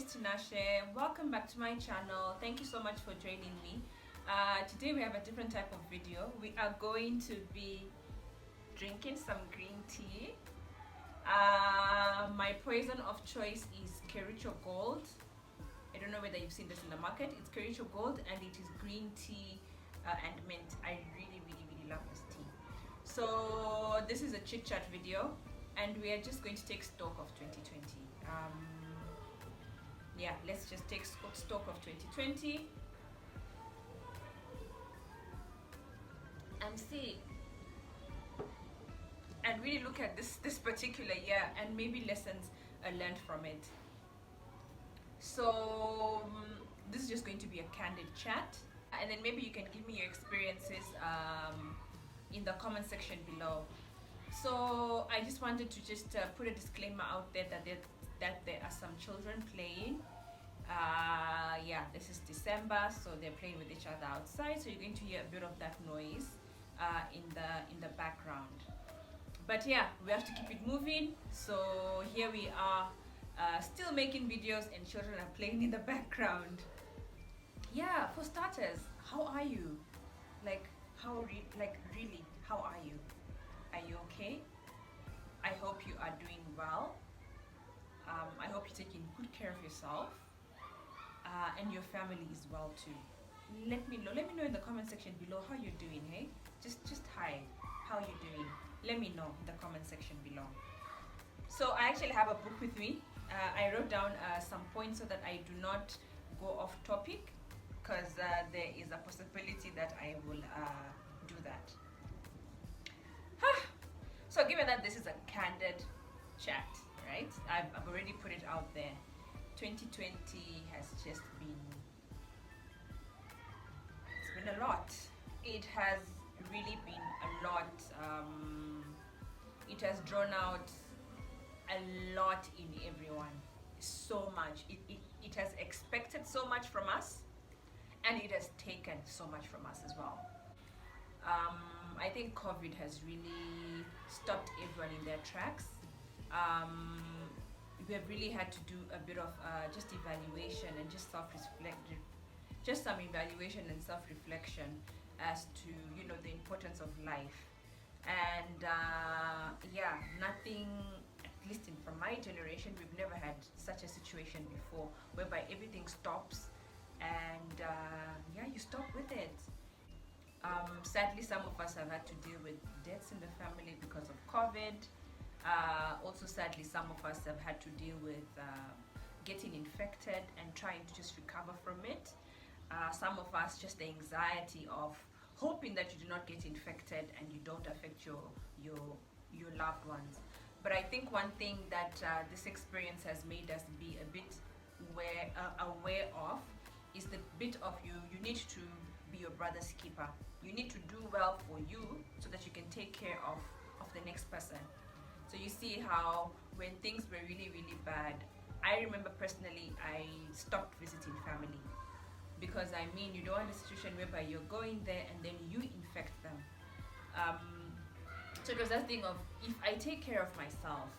is Tinashe. Welcome back to my channel. Thank you so much for joining me. Today we have a different type of video. We are going to be drinking some green tea. My poison of choice is Kericho Gold. I don't know whether you've seen this in the market. It's Kericho Gold and it is green tea and mint. I really love this tea. So this is a chit chat video and we are just going to take stock of 2020. Yeah, let's just take stock of 2020 and see and really look at this particular year and maybe lessons learned from it. So this is just going to be a candid chat, and then maybe you can give me your experiences in the comment section below. So I just wanted to just put a disclaimer out there that there are some children playing. Yeah, this is December, so they're playing with each other outside, so you're going to hear a bit of that noise in the background. But yeah, we have to keep it moving. So here we are, still making videos and children are playing in the background. Yeah, for starters, how are you? Like really, how are you? Are you okay? I hope you are doing well. I hope you're taking good care of yourself and your family is well too. Let me know in the comment section below how you're doing. Hey, just hi, how you doing? Let me know in the comment section below. So I actually have a book with me. I wrote down some points so that I do not go off topic, because there is a possibility that I will do that. So given that this is a candid chat, right? I've already put it out there. 2020 has just been, it's been a lot. It has really been a lot. It has drawn out a lot in everyone, so much. It has expected so much from us, and it has taken so much from us as well. I think COVID has really stopped everyone in their tracks. We have really had to do a bit of just evaluation and just self-reflection, just some evaluation and self-reflection as to, you know, the importance of life. And yeah, nothing, at least from my generation, we've never had such a situation before, whereby everything stops and yeah, you stop with it. Sadly, some of us have had to deal with deaths in the family because of COVID. Also sadly, some of us have had to deal with getting infected and trying to just recover from it. Some of us just the anxiety of hoping that you do not get infected and you don't affect your loved ones. But I think one thing that this experience has made us be a bit aware of is the bit of you need to be your brother's keeper. You need to do well for you so that you can take care of the next person. So you see how when things were really bad, I remember personally I stopped visiting family, because I mean, you don't want a situation whereby you're going there and then you infect them. So it was that thing of, if I take care of myself,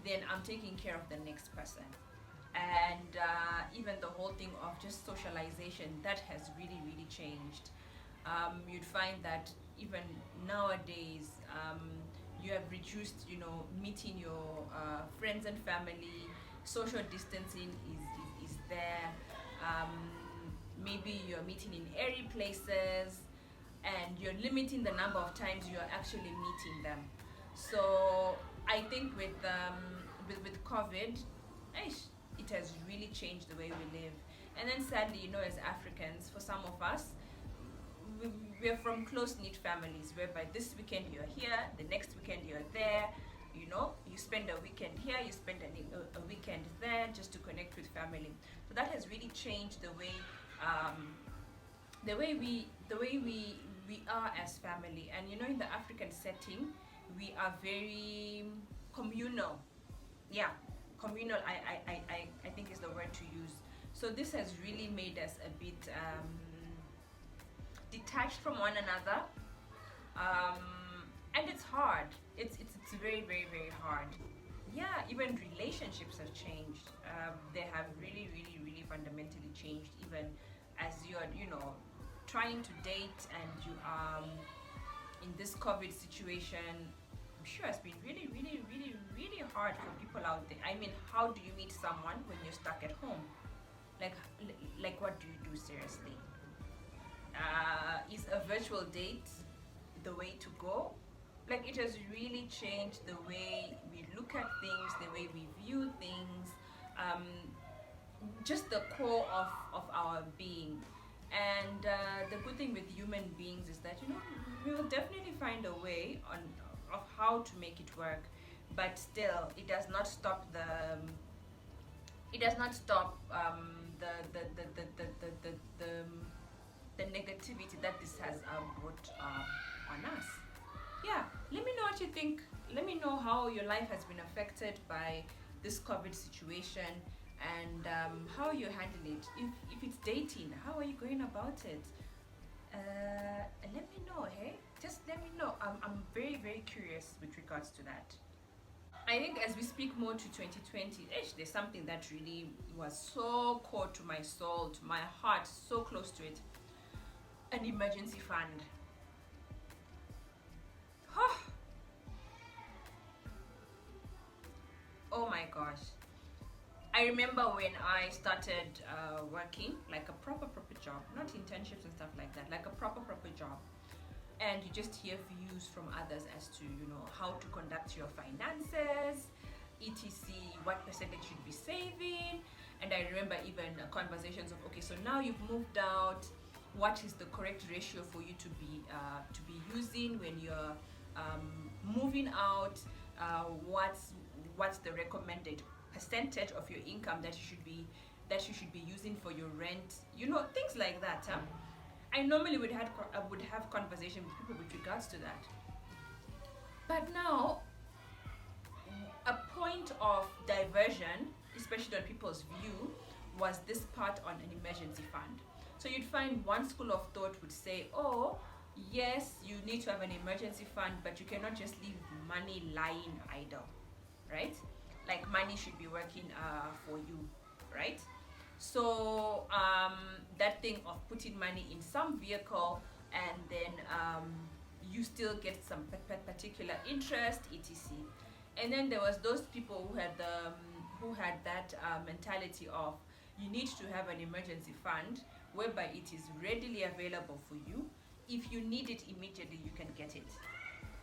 then I'm taking care of the next person. And even the whole thing of just socialization, that has really changed. You'd find that even nowadays, you have reduced, you know, meeting your friends and family. Social distancing is there. Maybe you're meeting in airy places and you're limiting the number of times you're actually meeting them. So I think with COVID, it has really changed the way we live. And then sadly, you know, as Africans, for some of us, we're from close-knit families, whereby this weekend you're here, the next weekend you're there, you know, you spend a weekend here, you spend a weekend there just to connect with family. So that has really changed the way we are as family. And you know, in the African setting, we are very communal. Yeah, communal, I think is the word to use. So this has really made us a bit detached from one another, and it's hard. It's very hard. yeah, even relationships have changed. They have really, really, really fundamentally changed. Even as you're, trying to date and you are in this COVID situation, I'm sure it's been really, really, really, really hard for people out there. I mean, how do you meet someone when you're stuck at home? Like, like what do you do seriously? Is a virtual date the way to go? Like, it has really changed the way we look at things, the way we view things, um, just the core of our being. And the good thing with human beings is that, we will definitely find a way of how to make it work, but still it does not stop the negativity that this has brought on us. Yeah, let me know what you think. Let me know how your life has been affected by this COVID situation, and how you handle it. If it's dating, how are you going about it? Let me know, hey? Just let me know. I'm very, very curious with regards to that. I think as we speak more to 2020, there's something that really was so core to my soul, to my heart, so close to it. An emergency fund. Oh my gosh. I remember when I started working like a proper job, not internships and stuff like that, like a proper job. And you just hear views from others as to, how to conduct your finances, etc., what percentage you should be saving. And I remember even conversations of, okay, so now you've moved out, what is the correct ratio for you to be using when you're moving out? What's the recommended percentage of your income that you should be using for your rent? Things like that. I normally would have conversation with people with regards to that. But now, a point of diversion, especially on people's view, was this part on an emergency fund. So you'd find one school of thought would say, oh, yes, you need to have an emergency fund, but you cannot just leave money lying idle, right? Like, money should be working for you, right? So that thing of putting money in some vehicle and then you still get some particular interest, etc. And then there was those people who had that mentality of, you need to have an emergency fund whereby it is readily available for you. If you need it immediately, you can get it.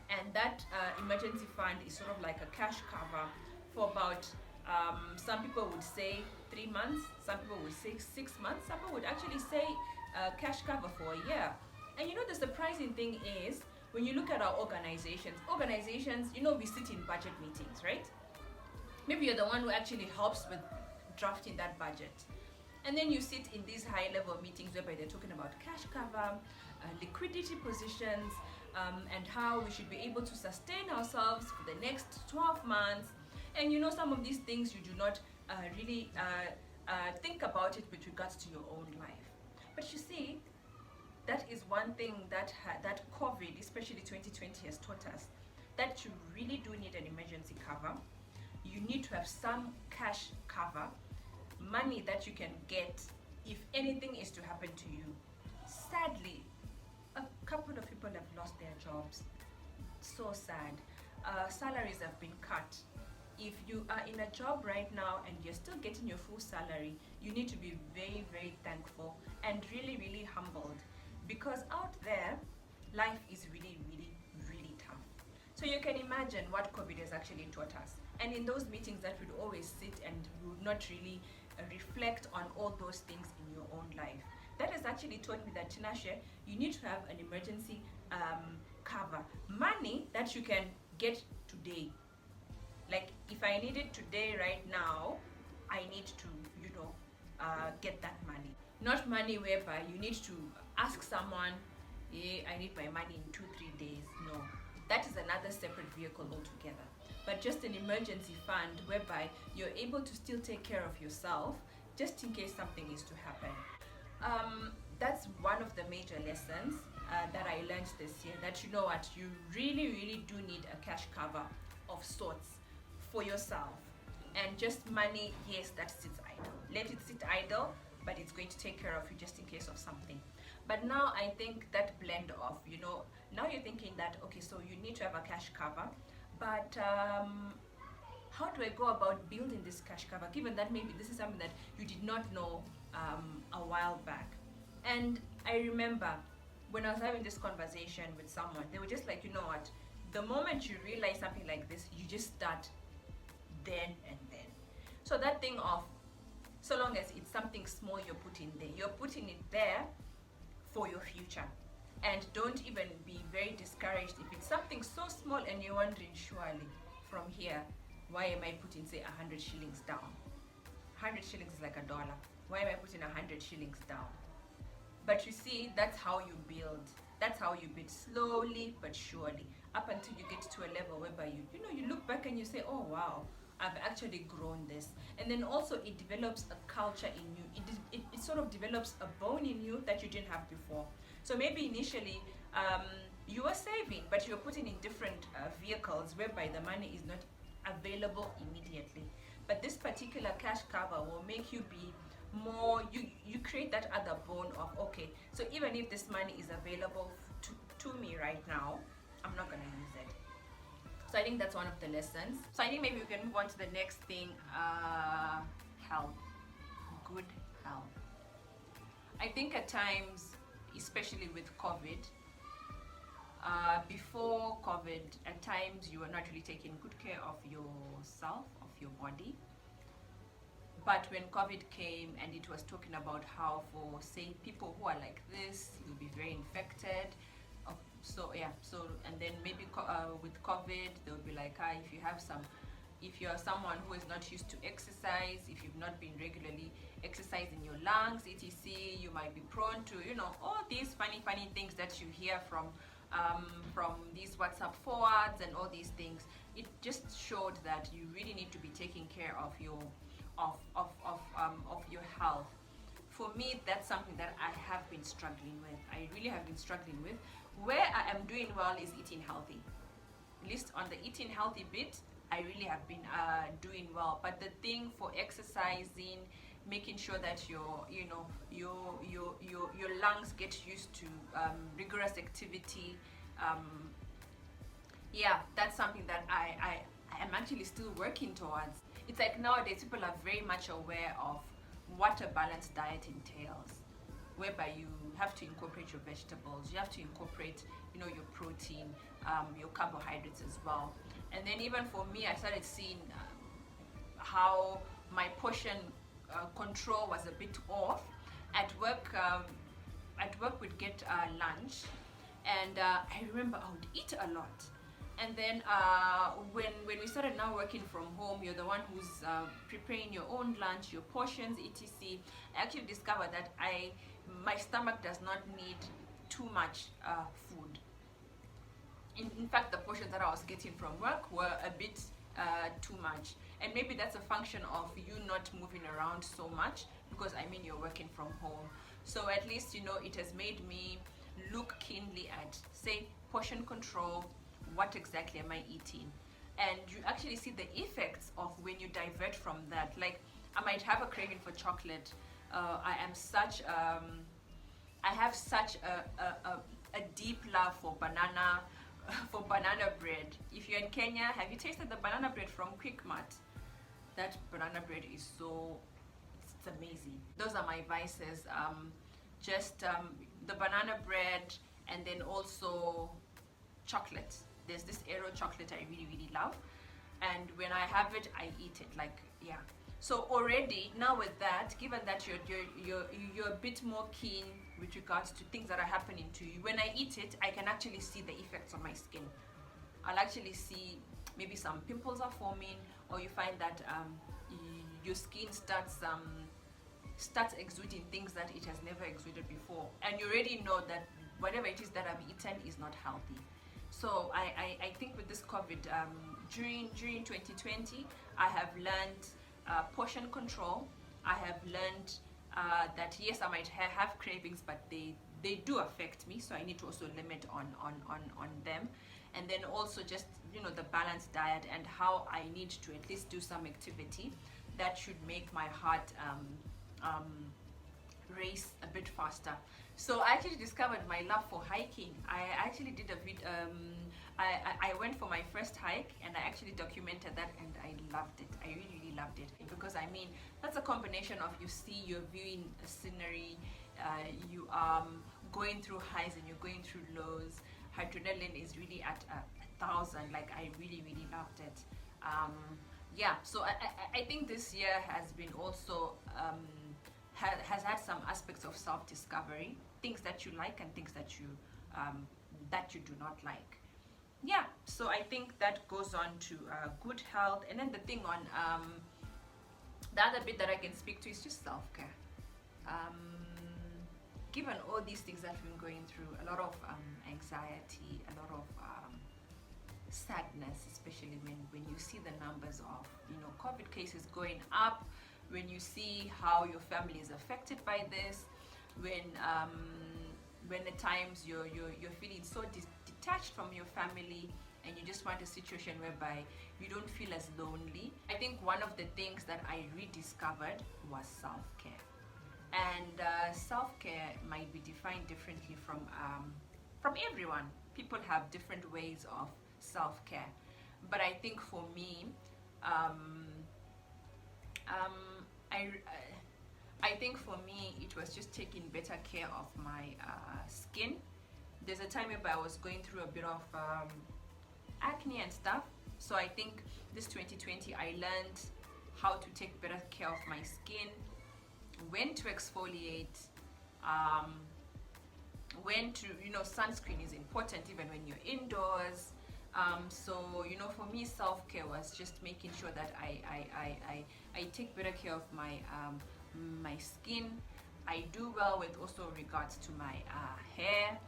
And that emergency fund is sort of like a cash cover for about, some people would say 3 months, some people would say 6 months, some people would actually say cash cover for a year. And the surprising thing is, when you look at our organizations, we sit in budget meetings, right? Maybe you're the one who actually helps with drafting that budget. And then you sit in these high-level meetings whereby they're talking about cash cover, liquidity positions, and how we should be able to sustain ourselves for the next 12 months. And some of these things you do not really think about it with regards to your own life. But you see, that is one thing that COVID, especially 2020, has taught us, that you really do need an emergency cover. You need to have some cash cover, money that you can get if anything is to happen to you. Sadly, a couple of people have lost their jobs. So sad. Salaries have been cut. If you are in a job right now and you're still getting your full salary, you need to be very, very thankful and really, really humbled, because out there, life is really, really, really tough. So you can imagine what COVID has actually taught us. And in those meetings that we'd always sit and we would not really reflect on all those things in your own life. That has actually taught me that, Tinashe, you need to have an emergency cover. Money that you can get today. Like, if I need it today, right now, I need to, get that money. Not money whereby you need to ask someone, yeah, I need my money in 2-3 days. No, that is another separate vehicle altogether. But just an emergency fund whereby you're able to still take care of yourself just in case something is to happen. That's one of the major lessons that I learned this year, that you really, really do need a cash cover of sorts for yourself. And just money, yes, that sits idle. Let it sit idle, but it's going to take care of you just in case of something. But now I think that blend of, now you're thinking that, okay, so you need to have a cash cover, but how do I go about building this cash cover, given that maybe this is something that you did not know a while back? And I remember when I was having this conversation with someone, they were just like, you know what, the moment you realize something like this, you just start then and then. So that thing of, so long as it's something small you're putting there, you're putting it there for your future. And don't even be very discouraged if it's something so small and you're wondering, surely from here, why am I putting, say, 100 shillings down? 100 shillings is like $1. Why am I putting 100 shillings down? But you see, that's how you build. That's how you build, slowly but surely, up until you get to a level whereby you look back and you say, oh wow, I've actually grown this. And then also it develops a culture in you. It sort of develops a bone in you that you didn't have before. So maybe initially you were saving, but you're putting in different vehicles whereby the money is not available immediately. But this particular cash cover will make you be more, you create that other bone of, okay, so even if this money is available to me right now, I'm not going to use it. So I think that's one of the lessons. So I think maybe we can move on to the next thing, health, good health. I think at times, especially with COVID, before COVID, at times you were not really taking good care of yourself, of your body. But when COVID came and it was talking about how, for say, people who are like this, you'll be very infected. And then maybe with COVID, they'll be like, if you're someone who is not used to exercise, if you've not been regularly exercising your lungs, etc., you might be prone to, all these funny things that you hear from these WhatsApp forwards and all these things. It just showed that you really need to be taking care of your health. For me, that's something that I have been struggling with. I really have been struggling with. Where I am doing well is eating healthy. At least on the eating healthy bit, I really have been doing well. But the thing for exercising, making sure that your lungs get used to rigorous activity, that's something that I am actually still working towards. It's like nowadays people are very much aware of what a balanced diet entails, whereby you have to incorporate your vegetables, you have to incorporate your protein, your carbohydrates as well. And then even for me, I started seeing how my portion control was a bit off. At work we'd get lunch, and I remember I would eat a lot. And then when we started now working from home, you're the one who's preparing your own lunch, your portions, etc. I actually discovered that my stomach does not need too much food. In fact, the portions that I was getting from work were a bit too much. And maybe that's a function of you not moving around so much, because you're working from home. So at least, it has made me look keenly at, say, portion control. What exactly am I eating? And you actually see the effects of when you divert from that. Like, I might have a craving for chocolate. I have such a deep love for banana bread. If you're in Kenya, have you tasted the banana bread from Quickmart? That banana bread is it's amazing. Those are my vices. The banana bread, and then also chocolate. There's this Aero chocolate I really love, and when I have it, I eat it. So already now with that, given that you're a bit more keen with regards to things that are happening to you, when I eat it, I can actually see the effects on my skin. I'll actually see maybe some pimples are forming, or you find that your skin starts exuding things that it has never exuded before, and you already know that whatever it is that I've eaten is not healthy. So I think with this COVID, during 2020, I have learned portion control. I have learned that yes, I might have cravings, but they do affect me, so I need to also limit on them. and then also just, the balanced diet, and how I need to at least do some activity that should make my heart race a bit faster. So I actually discovered my love for hiking. I actually did a video. I went for my first hike, and I actually documented that, and I loved it. I really, really loved it, because I mean, that's a combination of, you're viewing a scenery, you are going through highs and you're going through lows. Adrenaline is really at 1,000. Like, I really, really loved it. Yeah, so I think this year has been also has had some aspects of self-discovery, things that you like and things that you do not like. Yeah, so I think that goes on to good health. And then the thing on the other bit that I can speak to is just self-care. Given all these things that we've been going through, a lot of anxiety, a lot of sadness, especially when you see the numbers of COVID cases going up, when you see how your family is affected by this, when at times you're feeling so detached from your family, and you just want a situation whereby you don't feel as lonely. I think one of the things that I rediscovered was self-care. And self-care might be defined differently from everyone. People have different ways of self-care, but I think for me, I think for me it was just taking better care of my skin. There's a time where I was going through a bit of acne and stuff, so I think this 2020 I learned how to take better care of my skin, when to exfoliate, when to, sunscreen is important even when you're indoors. So for me, self-care was just making sure that I take better care of my my skin. I do well with also regards to my hair.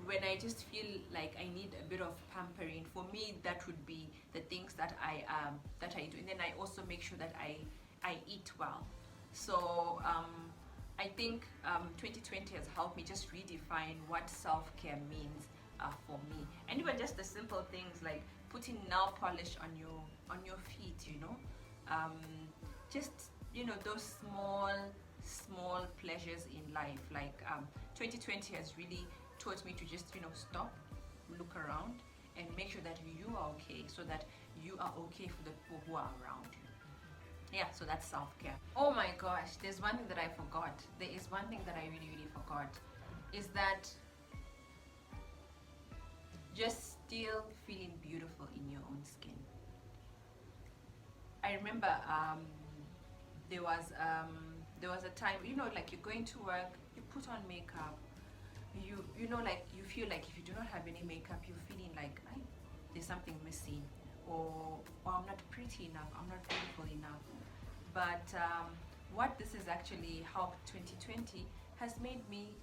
When I just feel like I need a bit of pampering, for me that would be the things that I do. And then I also make sure that I eat well. So I think 2020 has helped me just redefine what self-care means for me. And even just the simple things like putting nail polish on your feet, just those small pleasures in life. Like 2020 has really taught me to just stop, look around, and make sure that you are okay, so that you are okay for the people who are around you. Yeah, so that's self-care. Oh my gosh, there's one thing that I forgot. There is one thing that I really, really forgot, is that just still feeling beautiful in your own skin. I remember there was a time, like you're going to work, you put on makeup, like you feel like if you do not have any makeup, you're feeling like there's something missing, or I'm not pretty enough, I'm not beautiful enough. But what this has actually helped 2020 has made me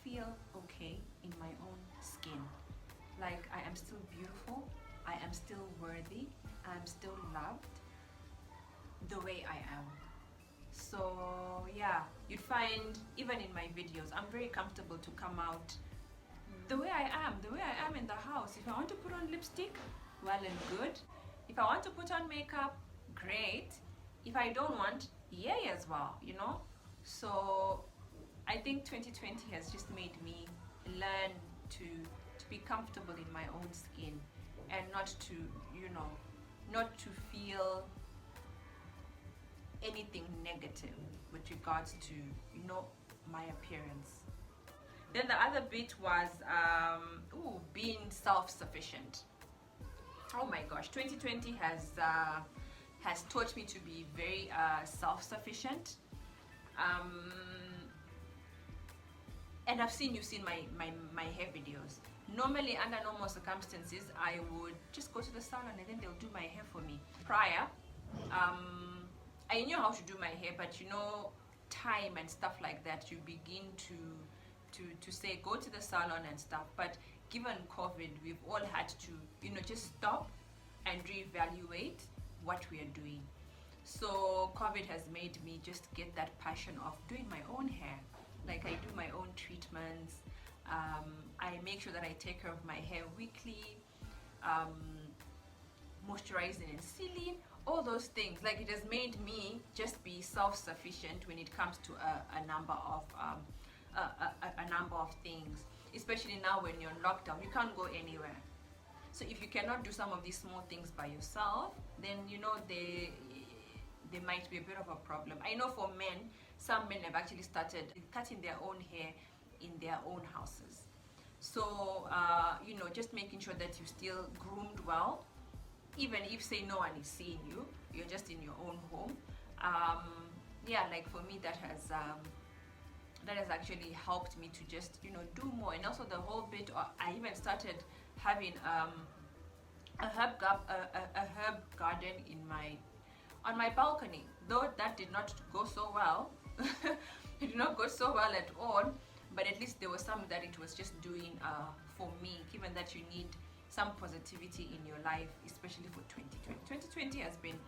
feel okay in my own skin. Like, I am still beautiful, I am still worthy, I'm still loved the way I am. So yeah, you'd find even in my videos, I'm very comfortable to come out the way I am in the house. If I want to put on lipstick, well and good. If I want to put on makeup, great. If I don't want, yay as well, So I think 2020 has just made me learn to be comfortable in my own skin, and not to feel anything negative with regards to my appearance. Then the other bit was being self-sufficient. Oh my gosh, 2020 has taught me to be very self-sufficient. And I've seen my hair videos. Normally, under normal circumstances, I would just go to the salon and then they'll do my hair for me. Prior, I knew how to do my hair, but time and stuff like that, you begin to say go to the salon and stuff. But given COVID, we've all had to just stop and reevaluate what we are doing. So COVID has made me just get that passion of doing my own hair. Like, I do my own treatments. I make sure that I take care of my hair weekly, um, moisturizing and sealing, all those things. Like, it has made me just be self-sufficient when it comes to a number of things, especially now when you're in lockdown. You can't go anywhere, so if you cannot do some of these small things by yourself, then there might be a bit of a problem. I know for men, some men have actually started cutting their own hair in their own houses. So just making sure that you're still groomed well, even if, say, no one is seeing you, you're just in your own home. Like for me, that has actually helped me to just do more. And also the whole bit, I even started having a herb garden on my balcony, though that did not go so well. It did not go so well at all, but at least there was something that it was just doing for me, given that you need some positivity in your life, especially for 2020. 2020 has been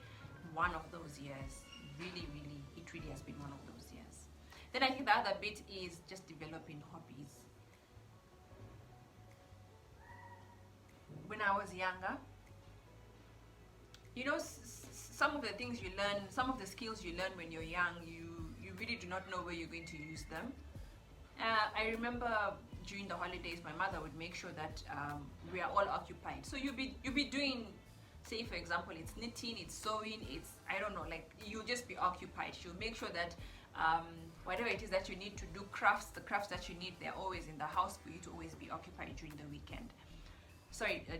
one of those years. It really has been one of those years. Then I think the other bit is just developing hobbies. When I was younger, some of the things you learn, some of the skills you learn when you're young, you really do not know where you're going to use them. I remember during the holidays, my mother would make sure that we are all occupied. So you'll be doing, say for example, it's knitting, it's sewing, it's, I don't know, like, you'll just be occupied. She'll make sure that whatever it is that you need to do, the crafts that you need, they're always in the house for you to always be occupied during the weekend.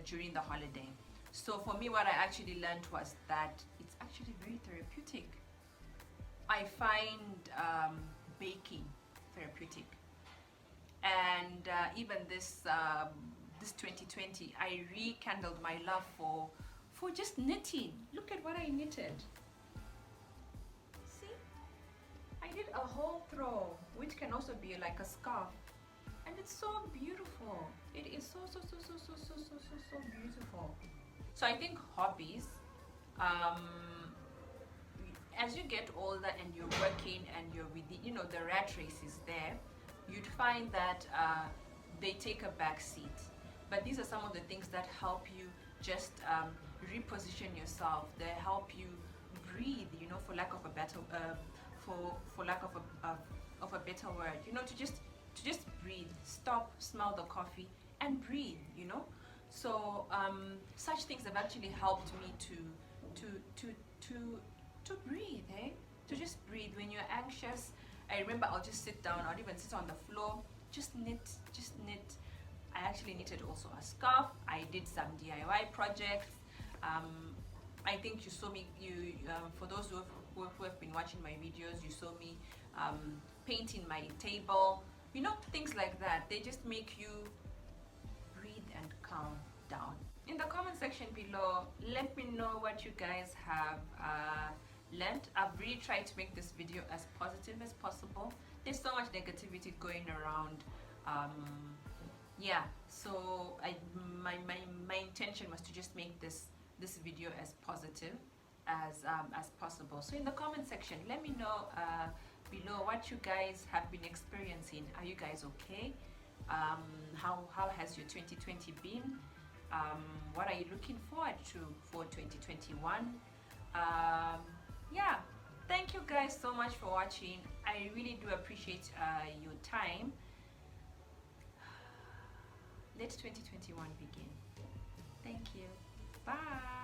During the holiday. So for me, what I actually learned was that it's actually very therapeutic. I find baking therapeutic, and even this 2020, I rekindled my love for just knitting. Look at what I knitted. See, I did a whole throw, which can also be like a scarf, and it's so beautiful. It is so beautiful. So I think hobbies, as you get older and you're working and you're with the rat race is there, you'd find that they take a back seat. But these are some of the things that help you just reposition yourself. They help you breathe, for lack of a better for lack of a better word, to just breathe, stop, smell the coffee, and breathe. So such things have actually helped me to breathe, to just breathe. When you're anxious, I remember I'll just sit down, I'll even sit on the floor, just knit. I actually knitted also a scarf. I did some DIY projects. I think you saw me, for those who have been watching my videos, you saw me painting my table, things like that. They just make you breathe and calm down. In the comment section below, let me know what you guys have learned. I've really tried to make this video as positive as possible. There's so much negativity going around. So my intention was to just make this video as positive as possible. So in the comment section, let me know below what you guys have been experiencing. Are you guys okay? How has your 2020 been? What are you looking forward to for 2021? Thank you guys so much for watching. I really do appreciate your time. Let 2021 begin. Thank you. Bye.